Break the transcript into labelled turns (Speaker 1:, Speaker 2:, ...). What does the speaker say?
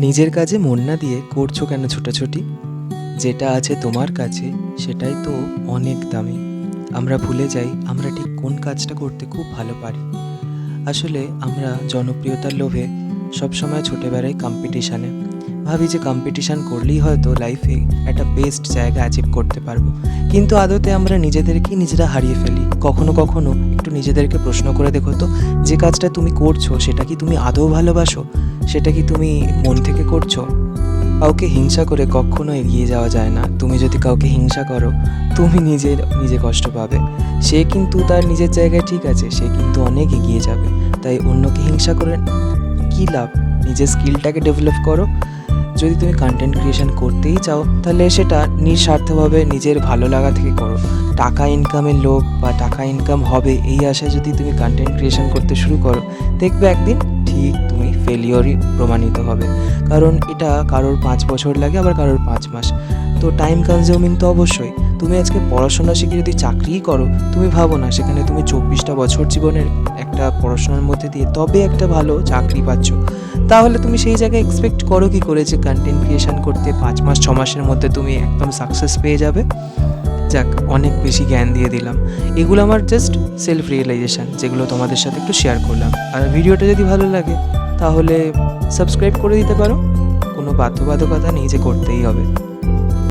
Speaker 1: নিজের কাজে মন না দিয়ে করছো কেন ছোটাছুটি? যেটা আছে তোমার কাছে সেটাই তো অনেক দামি। আমরা ভুলে যাই আমরা ঠিক কোন কাজটা করতে খুব ভালো পারি। আসলে আমরা জনপ্রিয়তার লোভে সবসময় ছুটে বেড়াই কম্পিটিশানে। ভাবি যে কম্পিটিশান করলেই হয়তো লাইফে একটা বেস্ট জায়গা অ্যাচিভ করতে পারবো। কিন্তু আদতে আমরা নিজেদেরকেই নিজেরা হারিয়ে ফেলি। কখনো কখনো একটু নিজেদেরকে প্রশ্ন করে দেখো তো, যে কাজটা তুমি করছো সেটা কি তুমি আদৌ ভালোবাসো? সেটা কি তুমি মন থেকে করছো? কাউকে হিংসা করে কখনো এগিয়ে যাওয়া যায় না। তুমি যদি কাউকে হিংসা করো, তুমি নিজে কষ্ট পাবে। সে কিন্তু তার নিজের জায়গায় ঠিক আছে, সে কিন্তু অনেক এগিয়ে যাবে। তাই অন্যকে হিংসা করে কী লাভ? নিজের স্কিলটাকে ডেভেলপ করো। যদি তুমি কন্টেন্ট ক্রিয়েশন করতেই চাও তাহলে সেটা নিঃস্বার্থভাবে নিজের ভালো লাগা থেকে করো। টাকা ইনকামের লোভ বা টাকা ইনকাম হবে এই আশায় যদি তুমি কন্টেন্ট ক্রিয়েশন করতে শুরু করো, দেখবে একদিন ঠিক তুমি ফেলিওরই প্রমাণিত হবে। কারণ এটা কারোর 5 বছর লাগে, আবার কারোর 5 মাস। তো টাইম কনজিউমিং তো অবশ্যই। তুমি আজকে পড়াশোনা শিখে যদি চাকরিই করো, তুমি ভাবো না সেখানে তুমি 24টা বছর জীবনের একটা পড়াশোনার মধ্যে দিয়ে তবে একটা ভালো চাকরি পাচ্ছ। তাহলে তুমি সেই জায়গায় এক্সপেক্ট করো কী করে যে কন্টেন্ট ক্রিয়েশন করতে 5 মাস 6 মাসের মধ্যে তুমি একদম সাকসেস পেয়ে যাবে? যাক, অনেক বেশি জ্ঞান দিয়ে দিলাম। এগুলো আমার জাস্ট সেলফ রিয়েলাইজেশান, যেগুলো তোমাদের সাথে একটু শেয়ার করলাম। আর ভিডিওটা যদি ভালো লাগে তাহলে সাবস্ক্রাইব করে দিতে পারো। কোনো বাধ্যবাধকতা নেই যে করতেই হবে।